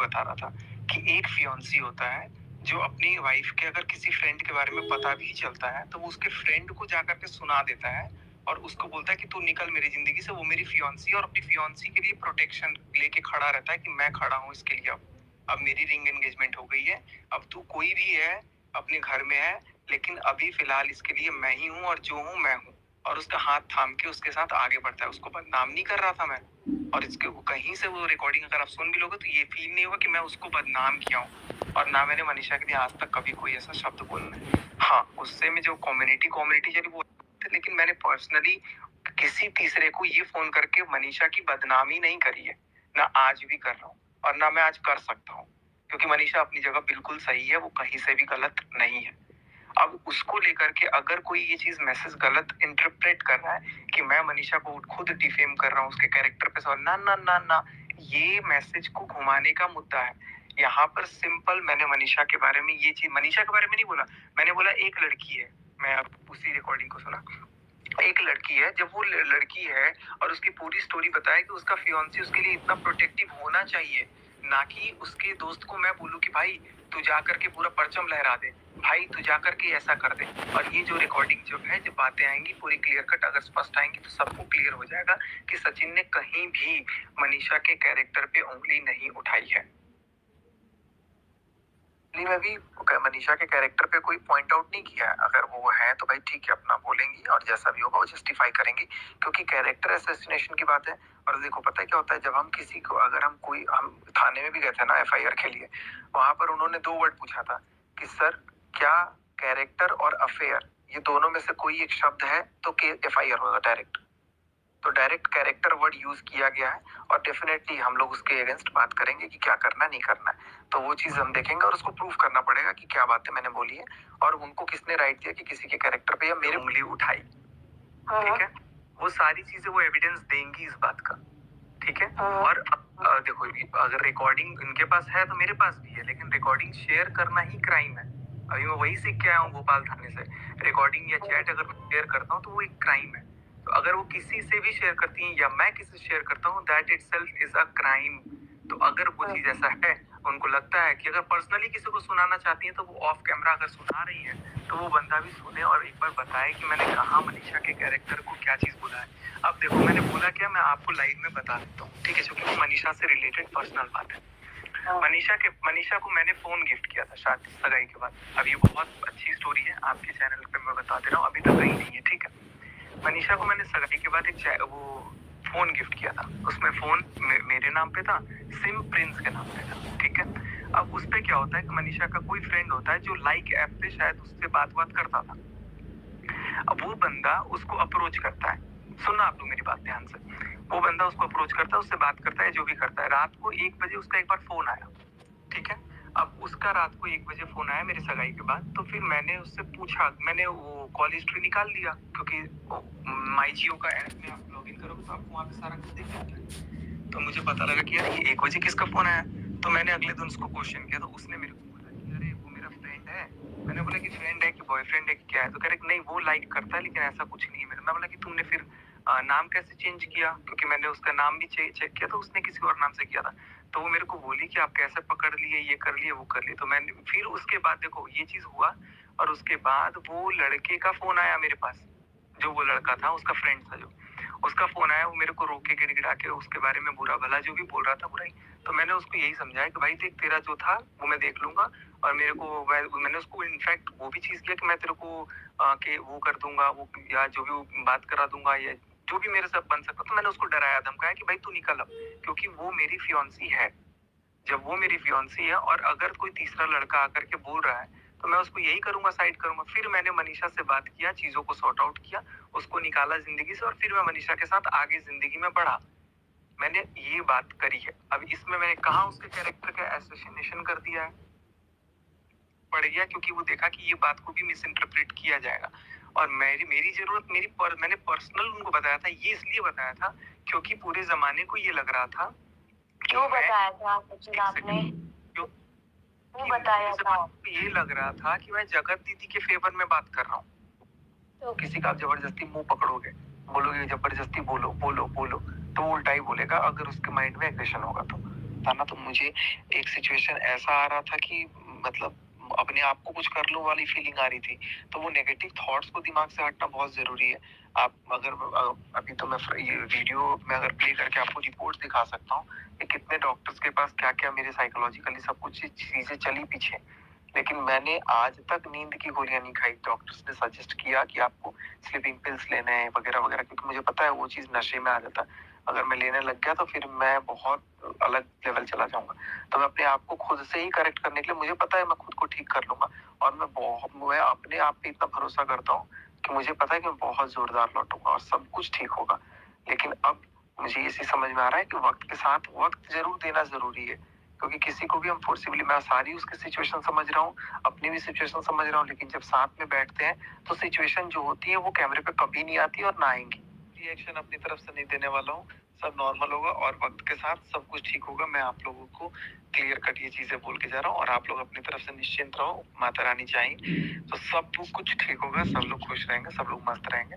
बता रहा था कि एक फियांसी होता है जो अपनी वाइफ के अगर किसी फ्रेंड के बारे में पता भी चलता है तो वो उसके फ्रेंड को जाकर के सुना देता है और उसको बोलता है कि तू निकल मेरी जिंदगी से, वो मेरी फियांसी और अपनी फियांसी के लिए प्रोटेक्शन लेके खड़ा रहता है कि मैं खड़ा हूँ इसके लिए। अब मेरी रिंग एंगेजमेंट हो गई है, अब तू कोई भी है अपने घर में है, लेकिन अभी फिलहाल इसके लिए मैं ही हूँ और जो हूँ मैं हूँ। और उसका हाथ थाम के उसके साथ आगे बढ़ता है। उसको बदनाम नहीं कर रहा था मैं, और इसके कहीं से वो रिकॉर्डिंग अगर आप सुन भी लोगे तो ये फील नहीं होगा कि मैं उसको बदनाम किया हूँ, और ना मैंने मनीषा के लिए आज तक कभी कोई ऐसा शब्द बोलना है। हाँ, गुस्से में जो कम्युनिटी चली वो, लेकिन मैंने पर्सनली किसी तीसरे को ये फोन करके मनीषा की बदनामी नहीं करी है, ना आज भी कर रहा हूँ और ना मैं आज कर सकता हूँ, क्योंकि मनीषा अपनी जगह बिल्कुल सही है, वो कहीं से भी गलत नहीं है। अब उसको लेकर के अगर कोई ये चीज मैसेज गलत इंटरप्रेट कर रहा है कि मैं मनीषा को खुद डिफेम कर रहा हूँ उसके कैरेक्टर पे सवाल, ना ना ना ना, ये मैसेज को घुमाने का मुद्दा है यहाँ पर। सिंपल, मैंने मनीषा के बारे में ये चीज, मनीषा के बारे में नहीं बोला, मैंने बोला एक लड़की है। मैं अब उसी रिकॉर्डिंग को सुना, एक लड़की है, जब वो लड़की है और उसकी पूरी स्टोरी बताए कि उसका फियांसी उसके लिए इतना प्रोटेक्टिव होना चाहिए, ना कि उसके दोस्त को मैं बोलूं कि भाई तू जा करके पूरा परचम लहरा दे, भाई तू जा करके ऐसा कर दे। और ये जो रिकॉर्डिंग जो है, जब बातें आएंगी पूरी क्लियर कट अगर स्पष्ट आएंगी तो सबको क्लियर हो जाएगा कि सचिन ने कहीं भी मनीषा के कैरेक्टर पे उंगली नहीं उठाई है। में भी मनीषा के कैरेक्टर पे कोई पॉइंट आउट नहीं किया है। अगर वो है तो भाई ठीक है, अपना बोलेंगी और जैसा भी होगा वो जस्टिफाई करेंगी, क्योंकि कैरेक्टर असैसिनेशन की बात है। और देखो पता है क्या होता है, जब हम किसी को, अगर हम थाने में भी गए थे ना FIR के लिए, वहां पर उन्होंने 2 वर्ड पूछा था कि सर क्या कैरेक्टर और अफेयर ये दोनों में से कोई एक शब्द है तो FIR होगा डायरेक्ट। तो डायरेक्ट कैरेक्टर वर्ड यूज किया गया है और डेफिनेटली हम लोग उसके अगेंस्ट बात करेंगे कि क्या करना नहीं करना है। तो वो चीज हम देखेंगे और उसको प्रूफ करना पड़ेगा कि क्या बातें मैंने बोली है और उनको किसने राइट दिया कि किसी के कैरेक्टर पे या मेरी उंगली उठाई। ठीक है, वो सारी चीजें वो एविडेंस देंगी इस बात का। ठीक है, और देखो अगर रिकॉर्डिंग इनके पास है तो मेरे पास भी है, लेकिन रिकॉर्डिंग शेयर करना ही क्राइम है। अभी मैं वही सीख के आया हूँ भोपाल थाने से, रिकॉर्डिंग या चैट अगर मैं शेयर करता हूँ तो वो एक क्राइम है। तो अगर वो किसी से भी शेयर करती हैं या मैं किसी से शेयर करता हूँ, that itself is a crime. तो अगर वो चीज ऐसा है, उनको लगता है कि अगर पर्सनली किसी को सुनाना चाहती है तो वो ऑफ कैमरा अगर सुना रही है तो वो बंदा भी सुने और एक बार बताए कि मैंने कहा मनीषा के कैरेक्टर को क्या चीज बोला है। अब देखो मैंने बोला क्या, मैं आपको लाइव में बता देता हूँ, ठीक है, क्योंकि मनीषा से रिलेटेड पर्सनल बात है। मनीषा को मैंने फोन गिफ्ट किया था शादी सगाई के बाद। अब ये बहुत अच्छी स्टोरी है, आपके चैनल पे मैं बता दे रहा हूँ, अभी तक कहीं नहीं है। ठीक है, मनीषा को मैंने सगाई के बाद एक वो फोन गिफ्ट किया था। उसमें फोन मेरे नाम पे था, सिम प्रिंस के नाम पे था। ठीक है, अब उस पे क्या होता है कि मनीषा का कोई फ्रेंड होता है जो लाइक ऐप पे शायद उससे बात करता था। अब वो बंदा उसको अप्रोच करता है, सुनना आप लोग मेरी बात ध्यान से, वो बंदा उसको अप्रोच करता है, उससे बात करता है, जो भी करता है। रात को 1 बजे उसका एक बार फोन आया। ठीक है, अब उसका रात को 1 बजे फोन आया मेरी सगाई के बाद। तो फिर मैंने उससे पूछा, मैंने वो कॉल हिस्ट्री निकाल लिया, क्योंकि माई जियो का ऐप में आप लॉगिन करोगे तो आपको वहाँ पे सारा कुछ दिख जाता है। तो मुझे पता लगा कि यार ये 1 बजे किसका फोन आया। तो मैंने अगले दिन उसको क्वेश्चन किया, तो उसने मेरे को बोला कि अरे वो मेरा फ्रेंड है। मैंने बोला कि फ्रेंड है कि बॉयफ्रेंड है कि क्या है। तो कह रहे नहीं वो लाइक करता है लेकिन ऐसा कुछ नहीं है मेरा। मैं बोला कि तुमने फिर नाम कैसे चेंज किया, क्योंकि मैंने उसका नाम भी चेक किया तो उसने किसी और नाम से किया था। तो वो मेरे को बोली कि आप कैसे पकड़ लिए, ये कर लिए वो कर लिए। तो मैंने फिर उसके बाद देखो ये चीज हुआ, और उसके बाद वो लड़के का फोन आया मेरे पास, जो वो लड़का था उसका फ्रेंड था, जो उसका फोन आया, वो मेरे को रोक के गिड़गिड़ा के उसके बारे में बुरा भला जो भी बोल रहा था बुराई। तो मैंने उसको यही समझाया कि भाई देख तेरा जो था वो मैं देख लूंगा, और मेरे को मैंने उसको इनफैक्ट वो भी चीज किया कि मैं तेरे को के वो कर दूंगा, वो या जो भी बात करा दूंगा या जो भी मेरे साथ बन सकता। तो मैंने उसको डराया धमकाया कि भाई तू निकल अब, क्योंकि वो मेरी फियांसी है। जब वो मेरी फियांसी है और अगर कोई तीसरा लड़का आकर के बोल रहा है तो मैं उसको यही करूंगा, साइड करूंगा। फिर मैंने मनीषा से बात किया, चीजों को सॉर्ट आउट किया, उसको निकाला जिंदगी से, और फिर मैं मनीषा के साथ आगे जिंदगी में बढ़ा। मैंने ये बात करी है। अब इसमें मैंने कहा उसके कैरेक्टर का एसोसिएशन कर दिया है, पड़ गया, क्योंकि वो देखा कि ये बात को भी मिस इंटरप्रेट किया जाएगा। और मेरी जरूरत मैंने पर्सनल उनको बताया था, ये इसलिए बताया था क्योंकि पूरे जमाने को ये लग रहा था। क्यों बताया था सचिन आपने? क्यों बताया था? ये लग रहा था कि मैं जगत दीदी के फेवर में बात कर रहा हूँ। तो किसी का आप जबरदस्ती मुंह पकड़ोगे, बोलोगे जबरदस्ती बोलो बोलो बोलो, तो उल्टा ही बोलेगा अगर उसके माइंड में एग्रेशन होगा तो। था ना, तो मुझे एक सिचुएशन ऐसा आ रहा था कि मतलब अपने आप को कुछ कर लूँ वाली फीलिंग आ रही थी। तो वो नेगेटिव थॉट्स को दिमाग से हटना बहुत ज़रूरी है। आप अगर अभी तो मैं ये वीडियो में अगर प्ले करके आपको रिपोर्ट दिखा सकता हूँ कि कितने डॉक्टर्स के पास क्या-क्या मेरे साइकोलॉजिकली सब कुछ चीज़ें चली पीछे। लेकिन मैंने आज तक नींद की गोलियाँ नहीं खाई। डॉक्टर्स ने सजेस्ट किया कि आपको स्लीपिंग पिल्स लेने हैं वगैरह-वगैरह, क्योंकि मुझे पता है वो चीज़ नशे में आ जाता। अगर मैं लेने लग गया तो फिर मैं बहुत अलग लेवल चला जाऊँगा। तो मैं अपने आप को खुद से ही करेक्ट करने के लिए, मुझे पता है मैं खुद को ठीक कर लूँगा, और मैं अपने आप पे इतना भरोसा करता हूँ कि मुझे पता है कि मैं बहुत ज़ोरदार लौटूँगा और सब कुछ ठीक होगा। लेकिन अब मुझे ये चीज़ समझ में आ रहा है कि वक़्त के साथ वक़्त ज़रूर देना ज़रूरी है। क्योंकि किसी को भी हम फोर्सिबली, मैं सारी उसकी सिचुएशन समझ रहा हूँ, अपनी भी सिचुएशन समझ रहा हूँ, लेकिन जब साथ में बैठते हैं तो सिचुएशन जो होती है वो कैमरे पे कभी नहीं आती और ना आएँगी। रिएक्शन अपनी तरफ से नहीं देने वाला हूँ, सब नॉर्मल होगा और वक़्त के साथ सब कुछ ठीक होगा। मैं आप लोगों को क्लियर कट ये चीज़ें बोल के जा रहा हूँ और आप लोग अपनी तरफ से निश्चिंत रहो, माता रानी चाहें तो सब कुछ ठीक होगा, सब लोग खुश रहेंगे, सब लोग मस्त रहेंगे।